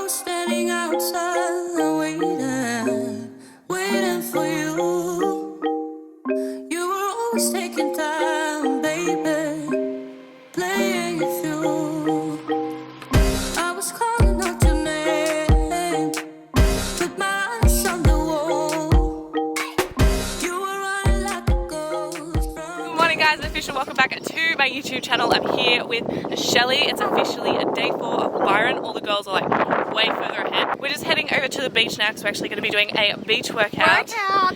standing outside waiting for you. You were always taking time, baby, playing it through. I was calling out your name with my eyes on the wall. You were running like a ghost. Good morning, guys. Official welcome back to my YouTube channel. I'm here with Shelly. It's officially a day 4 of Byron. All the girls are like way further ahead. We're just heading over to the beach now because we're actually going to be doing a beach workout.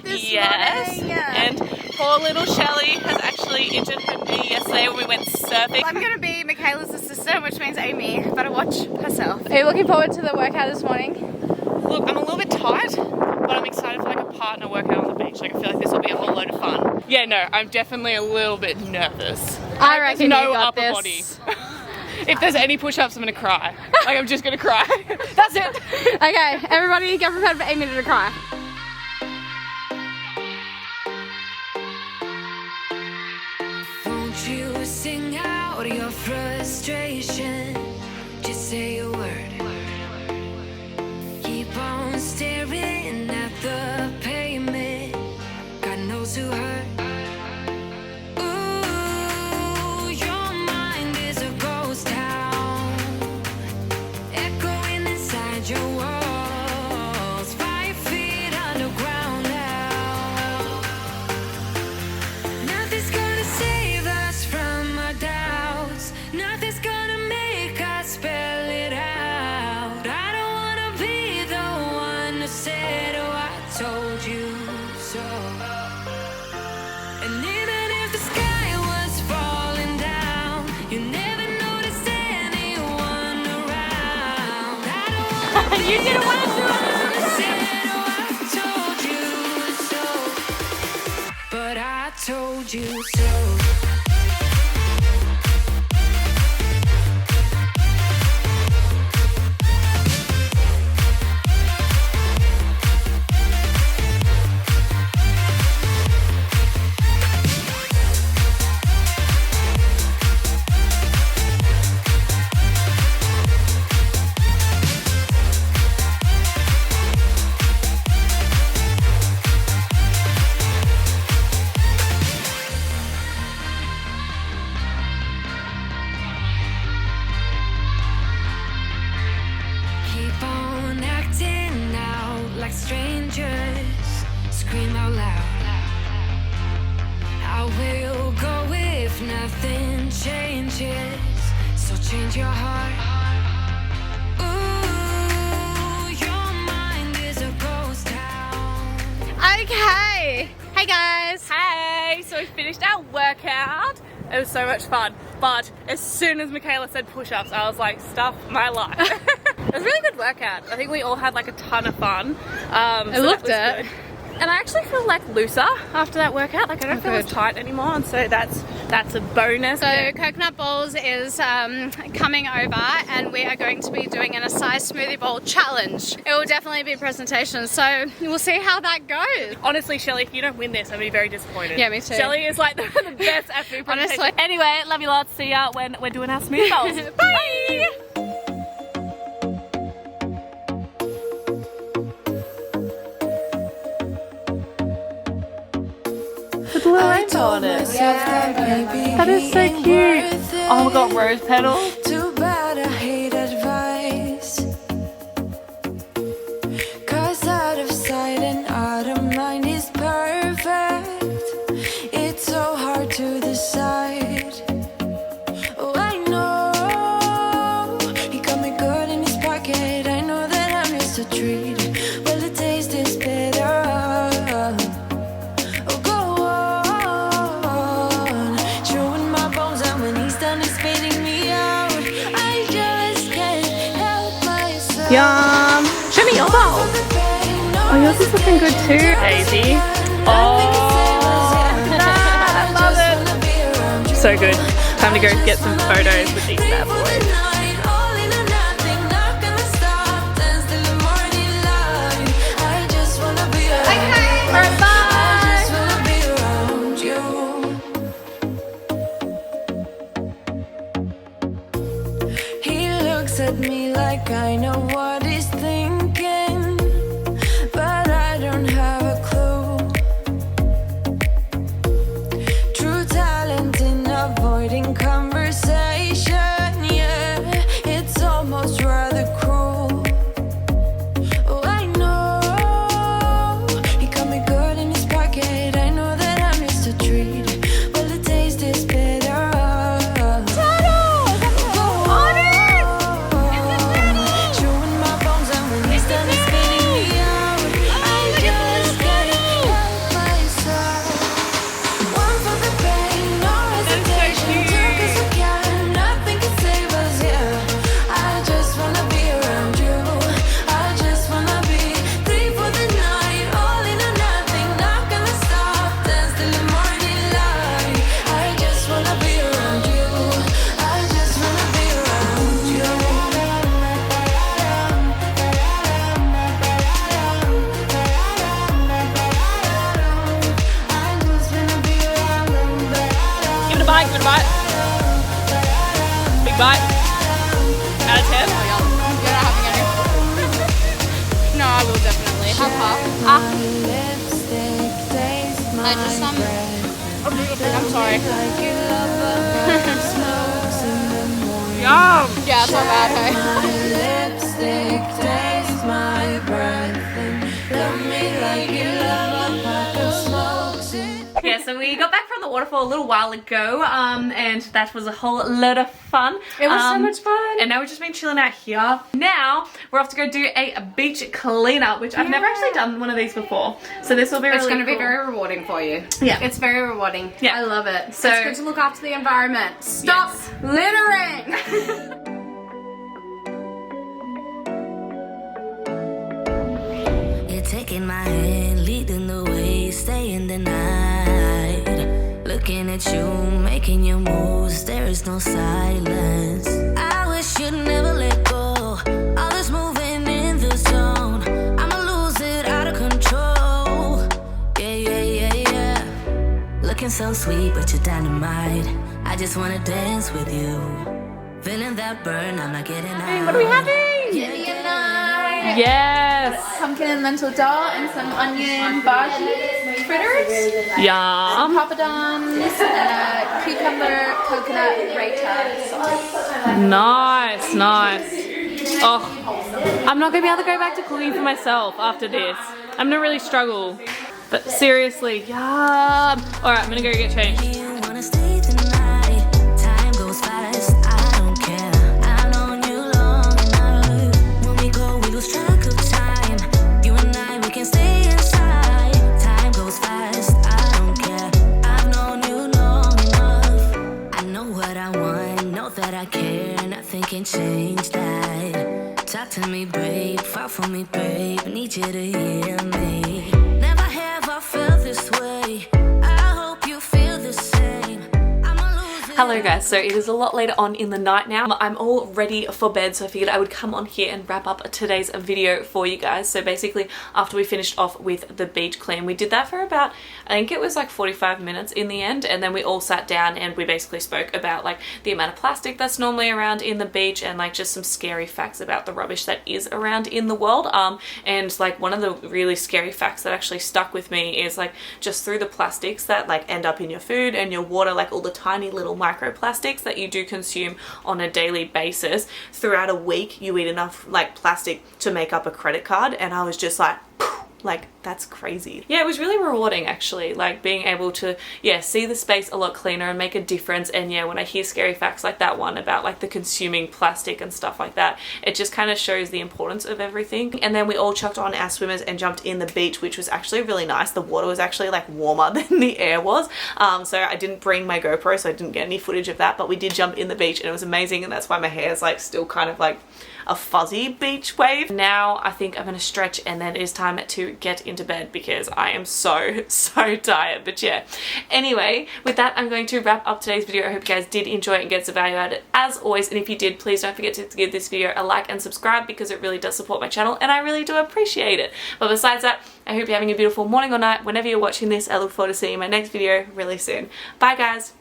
This morning. And poor little Shelly has actually injured her knee yesterday when we went surfing. I'm going to be Michaela's assistant, which means Amy better watch herself. Are you looking forward to the workout this morning? Look, I'm a little bit tired, but I'm excited for like a partner workout on the beach. Like I feel like this will be a whole load of fun. Yeah, no, I'm definitely a little bit nervous. I reckon no you got upper this. body. If there's any push-ups, I'm gonna cry. Like I'm just gonna cry. That's it. Okay, everybody get prepared for Amy to cry. Won't you sing out your frustration? Just say a word. Keep on staring at the pavement. God knows who hurt. Ooh, your mind is a ghost town, echoing inside your walls. 5 feet underground now. Nothing's gonna save us from our doubts. Nothing's gonna make us spell it out. I don't wanna be the one who said, oh, I told you so. And even if the sky was falling down, you never noticed anyone around. I don't wanna You didn't want to do it. said, oh, I told you so. But I told you so. Keep on acting out like strangers. Scream out loud. I will go if nothing changes. So change your heart. Ooh, your mind is a ghost town. Okay. Hey guys. Hey, so we finished our workout. It was so much fun. But as soon as Michaela said push-ups, I was like, stuff my life. It was a really good workout. I think we all had like a ton of fun. I loved it. And I actually feel like looser after that workout. Like I don't feel as tight anymore, and so that's a bonus. So Coconut Balls is coming over and we are going to be doing an acai smoothie bowl challenge. It will definitely be a presentation, so we'll see how that goes. Honestly, Shelly, if you don't win this, I'm gonna be very disappointed. Yeah, me too. Shelly is like the best at food presentation. Honestly. Anyway, love you lots. See ya when we're doing our smoothie bowls. Bye! Little rainbow on it. That is so cute. Oh, we got rose petals. Too bad I hate advice. 'Cause out of sight and out of mind is perfect. It's so hard to decide. Oh, I know he got me good in his pocket. I know that I'm just a treat. Well, the taste is better. Oh, go on, chewing my bones out when he's done, he's spitting me out. I just can't help myself. Yum. Show me your bowl. Oh, yours is looking good too, Daisy. Oh, I love it. So good. Time to go get some photos with these bad boys. I'm sorry. Yum. Yeah, it's not bad, hey? Lipstick taste my breath and love me like you love a pack of smokes. Yeah, so we got back from the waterfall a little while ago, and that was a whole load of fun. It was so much fun. And now we've just been chilling out here. Now we're off to go do a beach cleanup, which I've never actually done one of these before. So this will be really It's going to be cool. very rewarding for you. Yeah. It's very rewarding. Yeah. I love it. So- it's good to look after the environment. Stop Yes. littering! You're taking my hand, leading the way, staying the night. Looking at you, making your moves, there is no silence. I wish you'd never let go. All this moving in the zone, I'ma lose it out of control. Yeah. Looking so sweet, but you're dynamite. I just wanna dance with you. Feeling that burn, I'm not getting out. What are we having? Yes. Pumpkin and lentil dal and some onion bhaji fritters. Yum. Papadums and a cucumber coconut raita sauce. Nice, nice. Oh, I'm not gonna be able to go back to cooking for myself after this. I'm gonna really struggle. But seriously, yum. All right, I'm gonna go get changed. You wanna stay the night? Time goes fast, I don't care. I've known you long enough. When we go, we lose track of time. You and I, we can stay inside. Time goes fast, I don't care. I've known you long enough. I know what I want, know that I care. Nothing can change that. Talk to me, babe. Fall for me, babe. Need you to hear me. Never have I felt this way. I hope you feel the same. I'ma lose it. Hello guys, so it is a lot later on in the night now. I'm all ready for bed, so I figured I would come on here and wrap up today's video for you guys. So basically, after we finished off with the beach clean, we did that for about, I think it was like 45 minutes in the end, and then we all sat down and we basically spoke about like the amount of plastic that's normally around in the beach and like just some scary facts about the rubbish that is around in the world. And like one of the really scary facts that actually stuck with me is like just through the plastics that like end up in your food and your water, like all the tiny little microplastics that you do consume on a daily basis, throughout a week you eat enough like plastic to make up a credit card. And I was just like that's crazy. Yeah, it was really rewarding actually, like being able to see the space a lot cleaner and make a difference. And yeah, when I hear scary facts like that one about like the consuming plastic and stuff like that, it just kind of shows the importance of everything. And then we all chucked on our swimmers and jumped in the beach, which was actually really nice. The water was actually like warmer than the air was, so I didn't bring my GoPro, so I didn't get any footage of that, but we did jump in the beach and it was amazing. And that's why my hair is like still kind of like a fuzzy beach wave. Now I think I'm gonna stretch and then it is time to get into bed because I am so tired. But yeah, anyway, with that I'm going to wrap up today's video. I hope you guys did enjoy it and get some value out of it as always, and if you did, please don't forget to give this video a like and subscribe because it really does support my channel and I really do appreciate it. But besides that, I hope you're having a beautiful morning or night whenever you're watching this. I look forward to seeing you in my next video really soon. Bye guys.